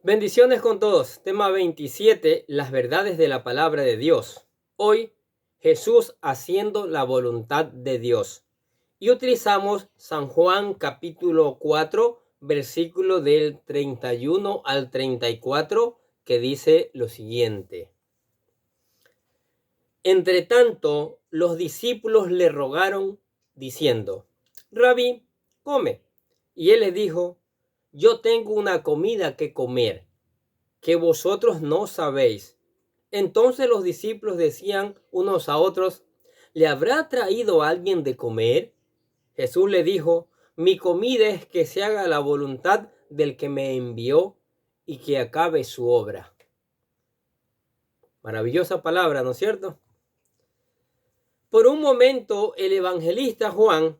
Bendiciones con todos. Tema 27, las verdades de la palabra de Dios. Hoy, Jesús haciendo la voluntad de Dios. Y utilizamos San Juan capítulo 4, versículo del 31 al 34, que dice lo siguiente. Entre tanto, los discípulos le rogaron, diciendo: Rabí, come. Y él les dijo: Yo tengo una comida que comer, que vosotros no sabéis. Entonces los discípulos decían unos a otros: ¿Le habrá traído alguien de comer? Jesús le dijo: Mi comida es que se haga la voluntad del que me envió y que acabe su obra. Maravillosa palabra, ¿no es cierto? Por un momento, el evangelista Juan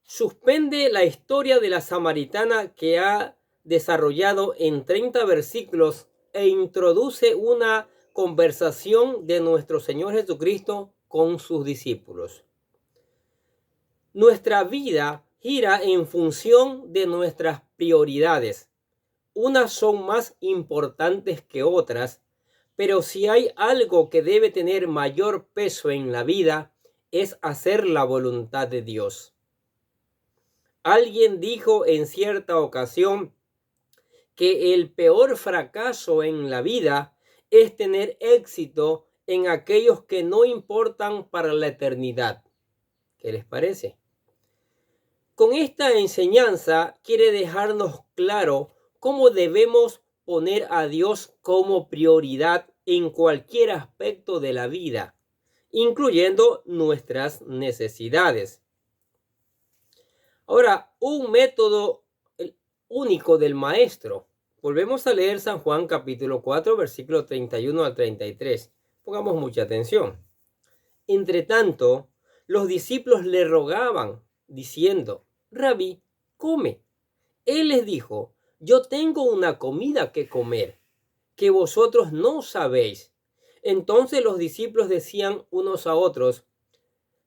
suspende la historia de la samaritana que ha desarrollado en 30 versículos e introduce una conversación de nuestro Señor Jesucristo con sus discípulos. Nuestra vida gira en función de nuestras prioridades. Unas son más importantes que otras, pero si hay algo que debe tener mayor peso en la vida, es hacer la voluntad de Dios. Alguien dijo en cierta ocasión que el peor fracaso en la vida es tener éxito en aquellos que no importan para la eternidad. ¿Qué les parece? Con esta enseñanza quiere dejarnos claro cómo debemos poner a Dios como prioridad en cualquier aspecto de la vida, incluyendo nuestras necesidades. Ahora, un método único del maestro. Volvemos a leer San Juan capítulo 4, versículo 31 al 33. Pongamos mucha atención. Entre tanto, los discípulos le rogaban, diciendo: Rabí, come. Él les dijo: Yo tengo una comida que comer, que vosotros no sabéis. Entonces los discípulos decían unos a otros: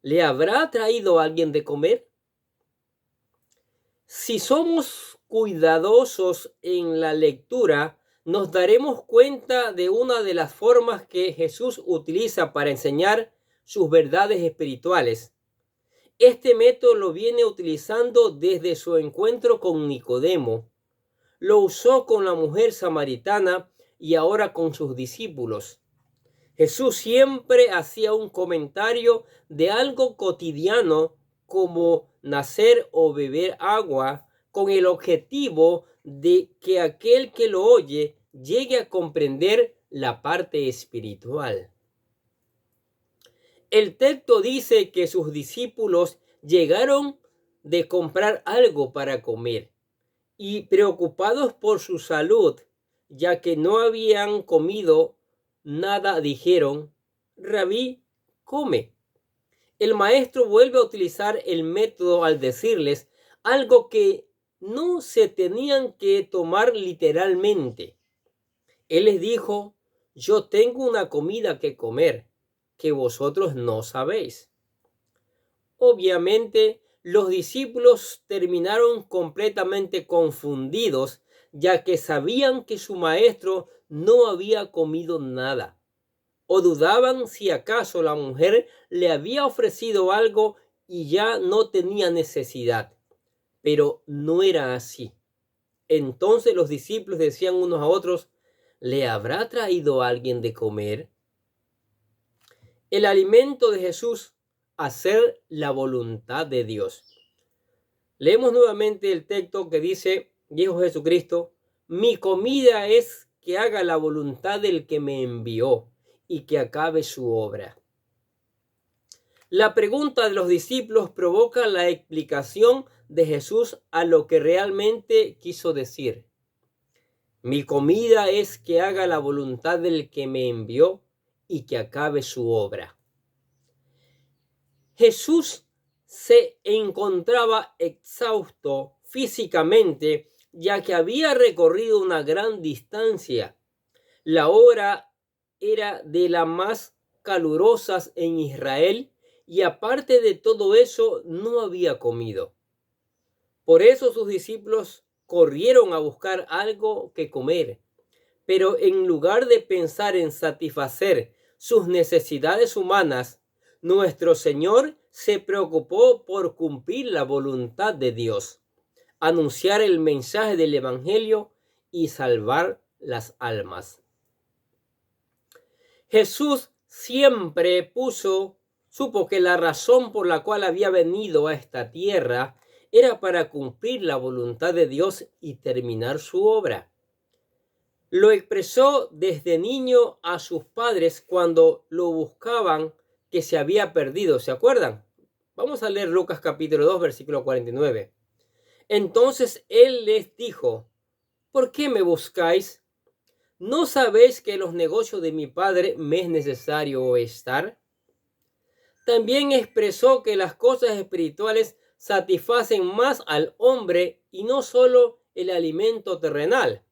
¿Le habrá traído alguien de comer? Si somos cuidadosos en la lectura, nos daremos cuenta de una de las formas que Jesús utiliza para enseñar sus verdades espirituales. Este método lo viene utilizando desde su encuentro con Nicodemo. Lo usó con la mujer samaritana y ahora con sus discípulos. Jesús siempre hacía un comentario de algo cotidiano como nacer o beber agua, con el objetivo de que aquel que lo oye llegue a comprender la parte espiritual. El texto dice que sus discípulos llegaron de comprar algo para comer y preocupados por su salud, ya que no habían comido nada, dijeron: Rabí, come. El maestro vuelve a utilizar el método al decirles algo que no se tenían que tomar literalmente. Él les dijo: Yo tengo una comida que comer, que vosotros no sabéis. Obviamente, los discípulos terminaron completamente confundidos, ya que sabían que su maestro no había comido nada, o dudaban si acaso la mujer le había ofrecido algo y ya no tenía necesidad. Pero no era así. Entonces los discípulos decían unos a otros: ¿Le habrá traído alguien de comer? El alimento de Jesús: hacer la voluntad de Dios. Leemos nuevamente el texto que dice, dijo Jesucristo: Mi comida es que haga la voluntad del que me envió y que acabe su obra. La pregunta de los discípulos provoca la explicación de Jesús a lo que realmente quiso decir. Mi comida es que haga la voluntad del que me envió y que acabe su obra. Jesús se encontraba exhausto físicamente, ya que había recorrido una gran distancia. La hora era de las más calurosas en Israel y aparte de todo eso no había comido. Por eso sus discípulos corrieron a buscar algo que comer. Pero en lugar de pensar en satisfacer sus necesidades humanas, nuestro Señor se preocupó por cumplir la voluntad de Dios, anunciar el mensaje del Evangelio y salvar las almas. Jesús siempre supo que la razón por la cual había venido a esta tierra era para cumplir la voluntad de Dios y terminar su obra. Lo expresó desde niño a sus padres cuando lo buscaban, que se había perdido. ¿Se acuerdan? Vamos a leer Lucas capítulo 2, versículo 49. Entonces él les dijo: ¿por qué me buscáis? ¿No sabéis que en los negocios de mi padre me es necesario estar? También expresó que las cosas espirituales satisfacen más al hombre y no solo el alimento terrenal.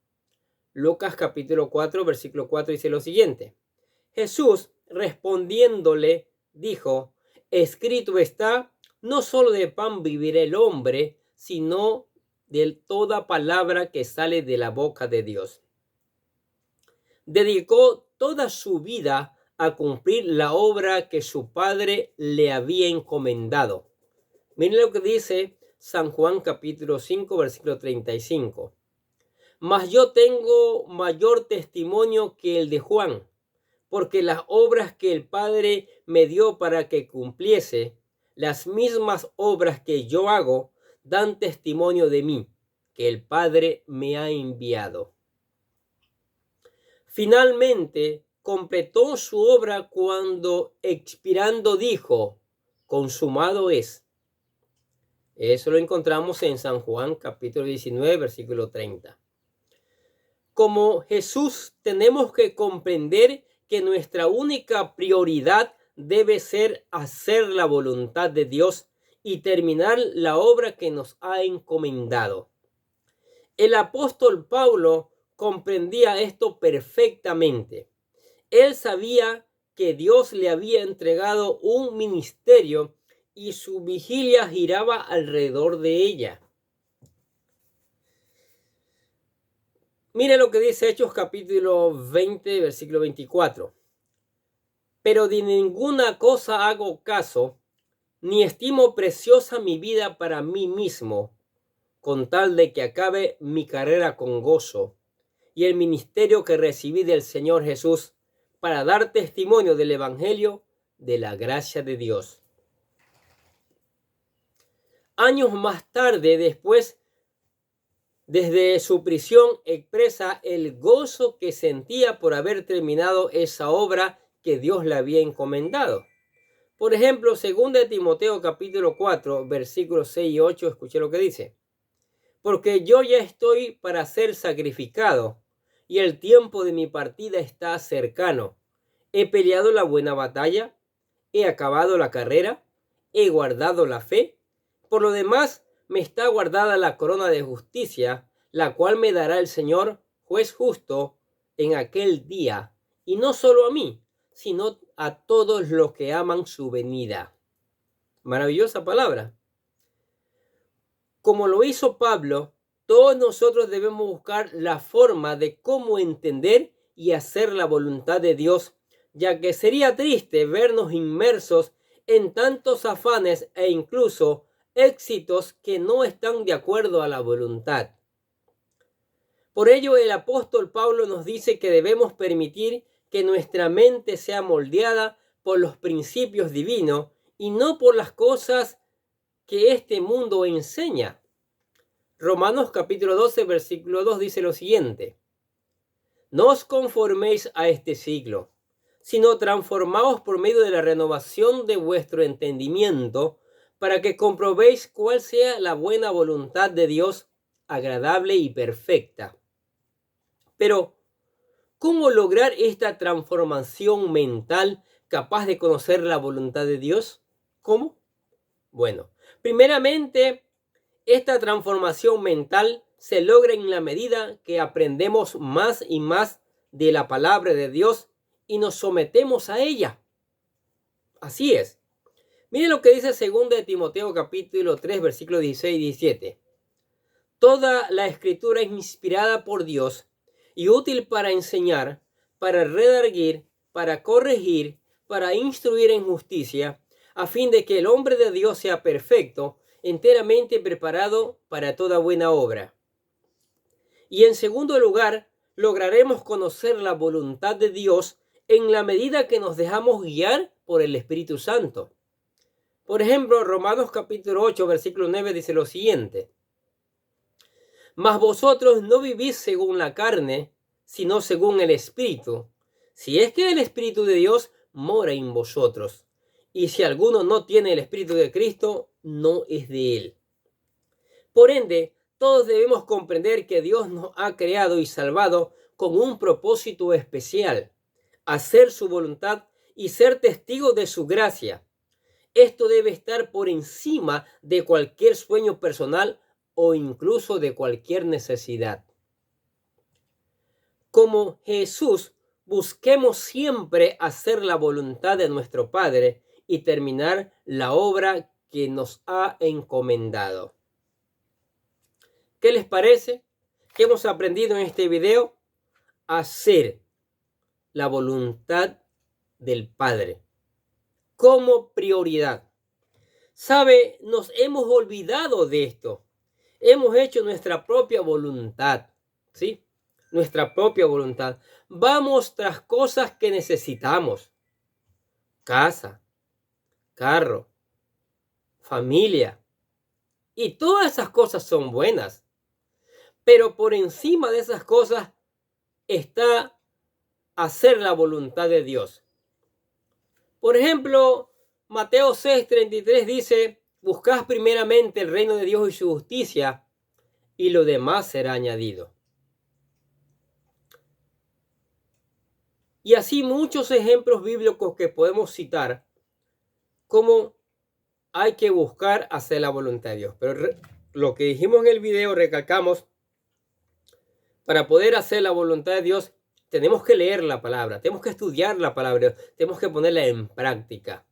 Lucas capítulo 4, versículo 4 dice lo siguiente: Jesús respondiéndole dijo: escrito está, no solo de pan vivirá el hombre, sino de toda palabra que sale de la boca de Dios. Dedicó toda su vida a cumplir la obra que su padre le había encomendado. Miren lo que dice San Juan capítulo 5, versículo 35. Mas yo tengo mayor testimonio que el de Juan, porque las obras que el Padre me dio para que cumpliese, las mismas obras que yo hago, dan testimonio de mí, que el Padre me ha enviado. Finalmente, completó su obra cuando, expirando, dijo: consumado es. Eso lo encontramos en San Juan capítulo 19, versículo 30. Como Jesús, tenemos que comprender que nuestra única prioridad debe ser hacer la voluntad de Dios y terminar la obra que nos ha encomendado. El apóstol Pablo comprendía esto perfectamente. Él sabía que Dios le había entregado un ministerio y su vigilia giraba alrededor de ella. Mire lo que dice Hechos capítulo 20, versículo 24. Pero de ninguna cosa hago caso, ni estimo preciosa mi vida para mí mismo, con tal de que acabe mi carrera con gozo y el ministerio que recibí del Señor Jesús para dar testimonio del Evangelio de la gracia de Dios. Años más tarde, desde su prisión, expresa el gozo que sentía por haber terminado esa obra que Dios le había encomendado. Por ejemplo, 2 Timoteo capítulo 4, versículos 6 y 8, escuché lo que dice: porque yo ya estoy para ser sacrificado, y el tiempo de mi partida está cercano. He peleado la buena batalla, he acabado la carrera, he guardado la fe. Por lo demás, me está guardada la corona de justicia, la cual me dará el Señor, juez justo, en aquel día, y no solo a mí, sino a todos los que aman su venida. Maravillosa palabra. Como lo hizo Pablo, todos nosotros debemos buscar la forma de cómo entender y hacer la voluntad de Dios, ya que sería triste vernos inmersos en tantos afanes e incluso éxitos que no están de acuerdo a la voluntad. Por ello, el apóstol Pablo nos dice que debemos permitir que nuestra mente sea moldeada por los principios divinos y no por las cosas que este mundo enseña. Romanos capítulo 12, versículo 2 dice lo siguiente: no os conforméis a este siglo, sino transformaos por medio de la renovación de vuestro entendimiento, para que comprobéis cuál sea la buena voluntad de Dios, agradable y perfecta. Pero, ¿cómo lograr esta transformación mental capaz de conocer la voluntad de Dios? ¿Cómo? Bueno, primeramente, esta transformación mental se logra en la medida que aprendemos más y más de la palabra de Dios y nos sometemos a ella. Así es. Miren lo que dice 2 Timoteo capítulo 3, versículos 16 y 17. Toda la escritura es inspirada por Dios y útil para enseñar, para redarguir, para corregir, para instruir en justicia, a fin de que el hombre de Dios sea perfecto, enteramente preparado para toda buena obra. Y en segundo lugar, lograremos conocer la voluntad de Dios en la medida que nos dejamos guiar por el Espíritu Santo. Por ejemplo, Romanos capítulo 8, versículo 9 dice lo siguiente: mas vosotros no vivís según la carne, sino según el Espíritu, si es que el Espíritu de Dios mora en vosotros. Y si alguno no tiene el Espíritu de Cristo, no es de él. Por ende, todos debemos comprender que Dios nos ha creado y salvado con un propósito especial: hacer su voluntad y ser testigos de su gracia. Esto debe estar por encima de cualquier sueño personal o incluso de cualquier necesidad. Como Jesús, busquemos siempre hacer la voluntad de nuestro Padre y terminar la obra que nos ha encomendado. ¿Qué les parece? ¿Qué hemos aprendido en este video? Hacer la voluntad del Padre como prioridad. ¿Sabe? Nos hemos olvidado de esto. Hemos hecho nuestra propia voluntad, ¿sí? Nuestra propia voluntad. Vamos tras cosas que necesitamos: casa, carro, familia. Y todas esas cosas son buenas. Pero por encima de esas cosas está hacer la voluntad de Dios. Por ejemplo, Mateo 6:33 dice: buscad primeramente el reino de Dios y su justicia, y lo demás será añadido. Y así muchos ejemplos bíblicos que podemos citar, cómo hay que buscar hacer la voluntad de Dios. Pero lo que dijimos en el video, recalcamos: para poder hacer la voluntad de Dios, tenemos que leer la palabra, tenemos que estudiar la palabra, tenemos que ponerla en práctica.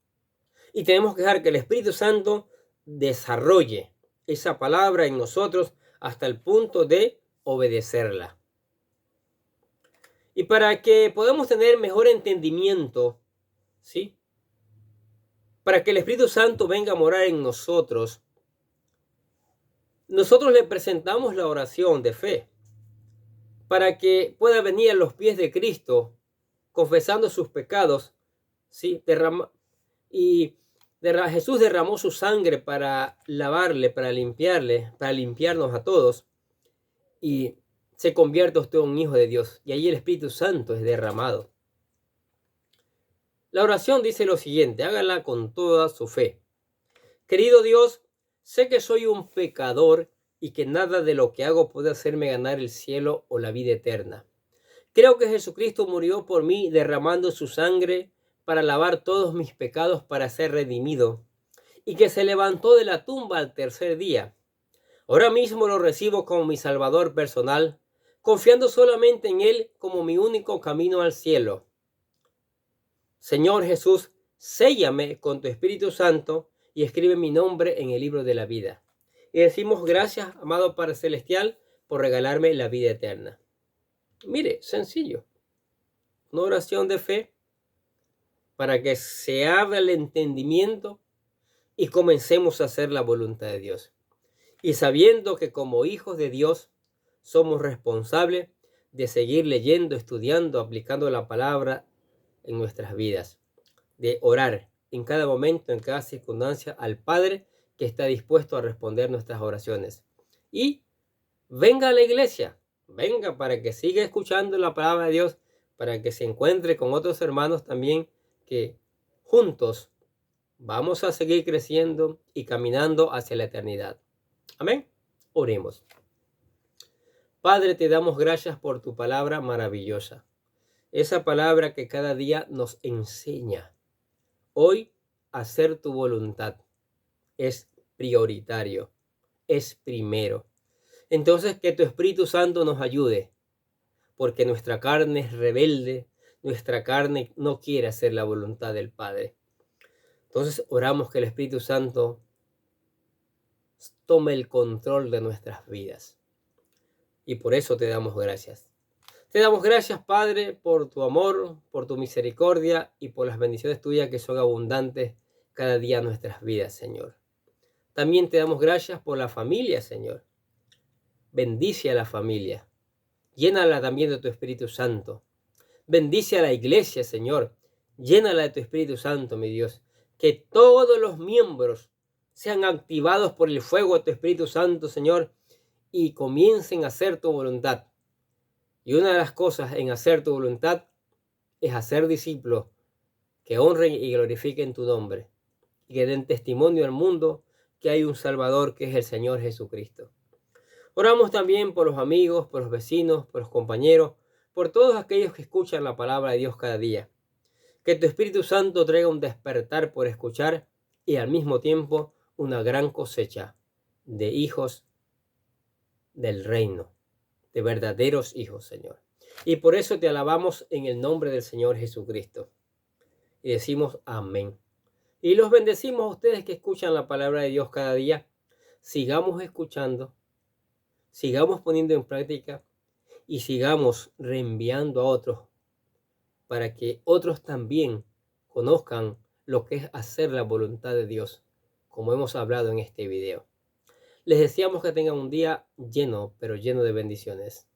Y tenemos que dejar que el Espíritu Santo desarrolle esa palabra en nosotros hasta el punto de obedecerla. Y para que podamos tener mejor entendimiento, ¿sí? Para que el Espíritu Santo venga a morar en nosotros, nosotros le presentamos la oración de fe para que pueda venir a los pies de Cristo, confesando sus pecados, ¿sí? Jesús derramó su sangre para lavarle, para limpiarnos a todos, y se convierte usted en un hijo de Dios, y ahí el Espíritu Santo es derramado. La oración dice lo siguiente, hágala con toda su fe: querido Dios, sé que soy un pecador y que nada de lo que hago puede hacerme ganar el cielo o la vida eterna. Creo que Jesucristo murió por mí derramando su sangre para lavar todos mis pecados, para ser redimido, y que se levantó de la tumba al tercer día. Ahora mismo lo recibo como mi Salvador personal, confiando solamente en Él como mi único camino al cielo. Señor Jesús, séllame con tu Espíritu Santo y escribe mi nombre en el libro de la vida. Y decimos: gracias, amado Padre Celestial, por regalarme la vida eterna. Mire, sencillo. Una oración de fe para que se abra el entendimiento y comencemos a hacer la voluntad de Dios. Y sabiendo que como hijos de Dios somos responsables de seguir leyendo, estudiando, aplicando la palabra en nuestras vidas. De orar en cada momento, en cada circunstancia, al Padre que está dispuesto a responder nuestras oraciones. Y venga a la iglesia, venga para que siga escuchando la palabra de Dios, para que se encuentre con otros hermanos también, que juntos vamos a seguir creciendo y caminando hacia la eternidad. Amén. Oremos. Padre, te damos gracias por tu palabra maravillosa. Esa palabra que cada día nos enseña. Hoy, hacer tu voluntad es prioritario, es primero. Entonces, que tu Espíritu Santo nos ayude, porque nuestra carne es rebelde, nuestra carne no quiere hacer la voluntad del Padre. Entonces, oramos que el Espíritu Santo tome el control de nuestras vidas. Y por eso te damos gracias. Te damos gracias, Padre, por tu amor, por tu misericordia y por las bendiciones tuyas que son abundantes cada día en nuestras vidas, Señor. También te damos gracias por la familia, Señor. Bendice a la familia. Llénala también de tu Espíritu Santo. Bendice a la iglesia, Señor. Llénala de tu Espíritu Santo, mi Dios. Que todos los miembros sean activados por el fuego de tu Espíritu Santo, Señor, y comiencen a hacer tu voluntad. Y una de las cosas en hacer tu voluntad es hacer discípulos que honren y glorifiquen tu nombre y que den testimonio al mundo que hay un Salvador que es el Señor Jesucristo. Oramos también por los amigos, por los vecinos, por los compañeros, por todos aquellos que escuchan la palabra de Dios cada día. Que tu Espíritu Santo traiga un despertar por escuchar y al mismo tiempo una gran cosecha de hijos del reino, de verdaderos hijos, Señor. Y por eso te alabamos en el nombre del Señor Jesucristo. Y decimos amén. Y los bendecimos a ustedes que escuchan la palabra de Dios cada día. Sigamos escuchando, sigamos poniendo en práctica y sigamos reenviando a otros para que otros también conozcan lo que es hacer la voluntad de Dios, como hemos hablado en este video. Les deseamos que tengan un día lleno, pero lleno de bendiciones.